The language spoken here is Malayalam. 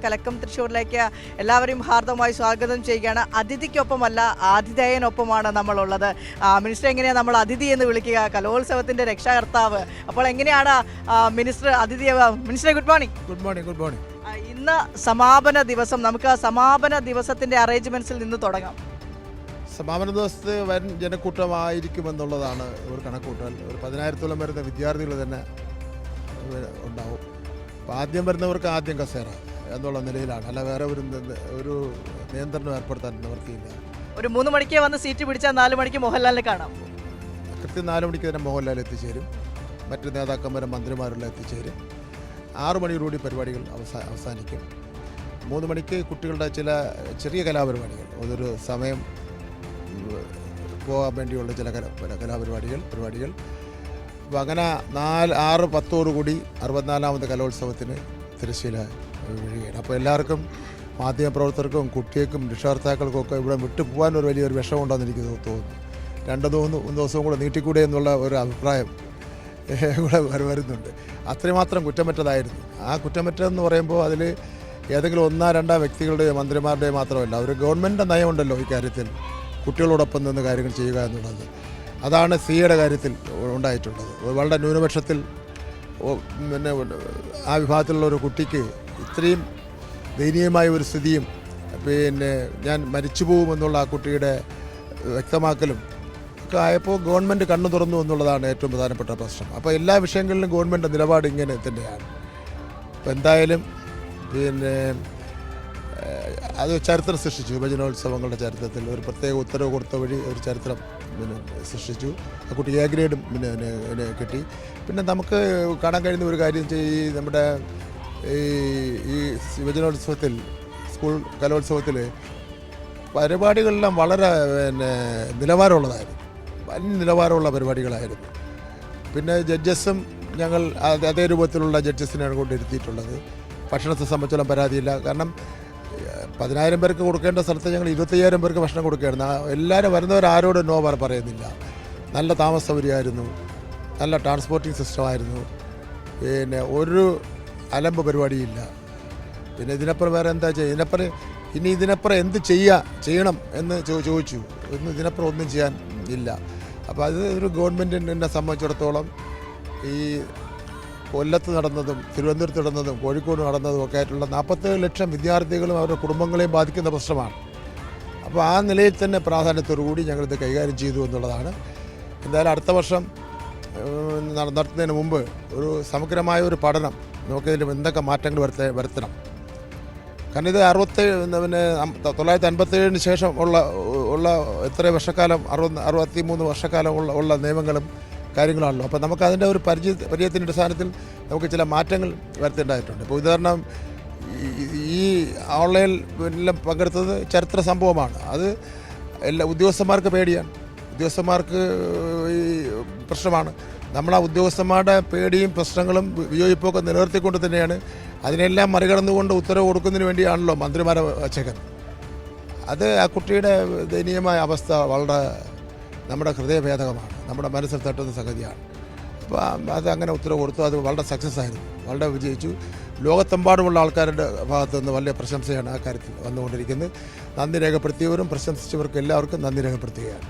കലക്കം തൃശ്ശൂരിലേക്ക് എല്ലാവരെയും ഹാർദമായി സ്വാഗതം ചെയ്യുകയാണ്. അതിഥിക്കൊപ്പമല്ല ആതിഥേയനൊപ്പമാണ് നമ്മളുള്ളത്. മിനിസ്റ്റർ എങ്ങനെയാണ് നമ്മൾ അതിഥി എന്ന് വിളിക്കുക? കലോത്സവത്തിന്റെ രക്ഷാകർത്താവ്. അപ്പോൾ എങ്ങനെയാണ് മിനിസ്റ്റർ അതിഥിയെ? Minister good morning. Good morning. Good morning. ഇന്ന് സമാപന ദിവസം. നമുക്ക് സമാപന ദിവസത്തിന്റെ അറേഞ്ച്മെന്റ്സിൽ നിന്ന് തുടങ്ങാം. സമാപന ദിവസത്തെ വൻ ജനക്കൂട്ടമായിരിക്കുമെന്നുള്ളതാണ് ഒരു കണക്കൂട്ടൽ. ഒരു 10,000-ഓളം വരുന്ന വിദ്യാർത്ഥികൾ തന്നെ ഉണ്ടാവും. അപ്പോൾ ആദ്യം വരുന്നവർക്ക് ആദ്യം കസേര എന്നുള്ള നിലയിലാണ്, അല്ല വേറെ ഒരു നിയന്ത്രണം ഏർപ്പെടുത്താൻ നിവർത്തിയില്ല. ഒരു 3 മണിക്ക് വന്ന് സീറ്റ് പിടിച്ചാൽ 4 മണിക്ക് മോഹൻലാലിനെ കാണാം. കൃത്യം 4 മണിക്ക് തന്നെ മോഹൻലാൽ എത്തിച്ചേരും. മറ്റ് നേതാക്കന്മാരും മന്ത്രിമാരെല്ലാം എത്തിച്ചേരും. 6 മണിയോടുകൂടി പരിപാടികൾ അവസാനിക്കും. 3 മണിക്ക് കുട്ടികളുടെ ചില ചെറിയ കലാപരിപാടികൾ, അതൊരു സമയം പോകാൻ വേണ്ടിയുള്ള ചില കലാപരിപാടികൾ. അപ്പോൾ അങ്ങനെ 6-10 കൂടി 64ാമത് കലോത്സവത്തിന് തിരശ്ശീല വീഴുകയാണ്. അപ്പോൾ എല്ലാവർക്കും, മാധ്യമപ്രവർത്തകർക്കും കുട്ടികൾക്കും രക്ഷകർത്താക്കൾക്കും ഒക്കെ ഇവിടെ വിട്ടു പോകാൻ വലിയൊരു വിഷമമുണ്ടെന്ന് എനിക്ക് തോന്നുന്നു. 2 ദിവസവും കൂടെ നീട്ടിക്കൂടെ എന്നുള്ള ഒരു അഭിപ്രായം കൂടെ വരുന്നുണ്ട്. അത്രമാത്രം കുറ്റമറ്റതായിരുന്നു. ആ കുറ്റമറ്റതെന്ന് പറയുമ്പോൾ അതിൽ ഏതെങ്കിലും 1-2 വ്യക്തികളുടെയോ മന്ത്രിമാരുടെയോ മാത്രമല്ല, ഒരു ഗവൺമെൻറ്റിൻ്റെ നയമുണ്ടല്ലോ ഇക്കാര്യത്തിൽ, കുട്ടികളോടൊപ്പം നിന്ന് കാര്യങ്ങൾ ചെയ്യുക എന്നുള്ളത്. അതാണ് സിയുടെ കാര്യത്തിൽ ഉണ്ടായിട്ടുള്ളത്. വളരെ ന്യൂനപക്ഷത്തിൽ പിന്നെ ആ വിഭാഗത്തിലുള്ള ഒരു കുട്ടിക്ക് ഇത്രയും ദയനീയമായ ഒരു സ്ഥിതിയും പിന്നെ ഞാൻ മരിച്ചു പോകുമെന്നുള്ള ആ കുട്ടിയുടെ വ്യക്തമാക്കലും ഒക്കെ ആയപ്പോൾ ഗവൺമെൻറ് കണ്ണു തുറന്നു എന്നുള്ളതാണ് ഏറ്റവും പ്രധാനപ്പെട്ട പ്രശ്നം. അപ്പോൾ എല്ലാ വിഷയങ്ങളിലും ഗവൺമെൻറ് നിലപാട് ഇങ്ങനെ തന്നെയാണ്. അപ്പോൾ എന്തായാലും പിന്നെ അത് ചരിത്രം സൃഷ്ടിച്ചു. യുവജനോത്സവങ്ങളുടെ ചരിത്രത്തിൽ ഒരു പ്രത്യേക ഉത്തരവ് കൊടുത്ത വഴി ഒരു ചരിത്രം സൃഷ്ടിച്ചു. ആ കുട്ടി എ ഗ്രേഡും കിട്ടി. പിന്നെ നമുക്ക് കാണാൻ കഴിയുന്ന ഒരു കാര്യം നമ്മുടെ ഈ യുവജനോത്സവത്തിൽ, സ്കൂൾ കലോത്സവത്തിൽ പരിപാടികളെല്ലാം വളരെ നിലവാരമുള്ളതായിരുന്നു. വലിയ നിലവാരമുള്ള പരിപാടികളായിരുന്നു. പിന്നെ ജഡ്ജസും ഞങ്ങൾ അതേ രൂപത്തിലുള്ള ജഡ്ജസിനെയാണ് കൊണ്ടിരുത്തിയിട്ടുള്ളത്. ഭക്ഷണത്തെ സംബന്ധിച്ചോളം പരാതിയില്ല. കാരണം 10,000 പേർക്ക് കൊടുക്കേണ്ട സ്ഥലത്ത് ഞങ്ങൾ 25,000 പേർക്ക് ഭക്ഷണം കൊടുക്കുകയായിരുന്നു. എല്ലാവരും വരുന്നവരാരോടും നോ പറയുന്നില്ല. നല്ല താമസ സൗകര്യമായിരുന്നു, നല്ല ട്രാൻസ്പോർട്ടിംഗ് സിസ്റ്റമായിരുന്നു. പിന്നെ ഒരു അലമ്പ് പരിപാടിയില്ല. പിന്നെ ഇതിനപ്പുറം വേറെ എന്താ ചെയ്യുക? ഇതിനപ്പുറം എന്ത് ചെയ്യണം എന്ന് ചോദിച്ചു. ഇതിനപ്പുറം ഒന്നും ചെയ്യാൻ ഇല്ല. അപ്പോൾ അത് ഒരു ഗവൺമെൻറ്റിനെ സംബന്ധിച്ചിടത്തോളം ഈ കൊല്ലത്ത് നടന്നതും തിരുവനന്തപുരത്ത് നടന്നതും കോഴിക്കോട് നടന്നതും ഒക്കെ ആയിട്ടുള്ള 47 ലക്ഷം വിദ്യാർത്ഥികളും അവരുടെ കുടുംബങ്ങളെയും ബാധിക്കുന്ന പ്രശ്നമാണ്. അപ്പോൾ ആ നിലയിൽ തന്നെ പ്രാധാന്യത്തോടുകൂടി ഞങ്ങളിത് കൈകാര്യം ചെയ്തു എന്നുള്ളതാണ്. എന്തായാലും അടുത്ത വർഷം നടത്തുന്നതിന് മുമ്പ് ഒരു സമഗ്രമായ ഒരു പഠനം നമുക്കിതിൽ എന്തൊക്കെ മാറ്റങ്ങൾ വരുത്തണം. കാരണം ഇത് 1957 ശേഷം ഉള്ള എത്ര വർഷക്കാലം, 63 വർഷക്കാലം ഉള്ള നിയമങ്ങളും കാര്യങ്ങളാണല്ലോ. അപ്പോൾ നമുക്ക് അതിൻ്റെ ഒരു പരിചയത്തിൻ്റെ അടിസ്ഥാനത്തിൽ നമുക്ക് ചില മാറ്റങ്ങൾ വരുത്തേണ്ടതായിട്ടുണ്ട്. ഇപ്പോൾ ഉദാഹരണം, ഈ ഓൺലൈനിൽ പങ്കെടുത്തത് ചരിത്ര സംഭവമാണ്. അത് എല്ലാ ഉദ്യോഗസ്ഥന്മാർക്ക് പേടിയാണ്, ഉദ്യോഗസ്ഥന്മാർക്ക് ഈ പ്രശ്നമാണ്. നമ്മൾ ആ ഉദ്യോഗസ്ഥന്മാരുടെ പേടിയും പ്രശ്നങ്ങളും വിയോജിപ്പൊക്കെ നിലനിർത്തിക്കൊണ്ട് തന്നെയാണ് അതിനെല്ലാം മറികടന്നുകൊണ്ട് ഉത്തരവ് കൊടുക്കുന്നതിന് വേണ്ടിയാണല്ലോ മന്ത്രിമാരെ വച്ചേക്കുന്നത്. അത് ആ കുട്ടിയുടെ ദയനീയമായ അവസ്ഥ വളരെ നമ്മുടെ ഹൃദയഭേദകമാണ്, നമ്മുടെ മനസ്സിൽ തട്ടുന്ന സംഗതിയാണ്. അപ്പോൾ അത് അങ്ങനെ ഉത്തരവ് കൊടുത്തു. അത് വളരെ സക്സസ് ആയിരുന്നു, വളരെ വിജയിച്ചു. ലോകത്തെമ്പാടുമുള്ള ആൾക്കാരുടെ ഭാഗത്തു നിന്ന് വലിയ പ്രശംസയാണ് ആ കാര്യത്തിൽ വന്നുകൊണ്ടിരിക്കുന്നത്. നന്ദി രേഖപ്പെടുത്തിയവരും പ്രശംസിച്ചവർക്കും എല്ലാവർക്കും നന്ദി രേഖപ്പെടുത്തുകയാണ്.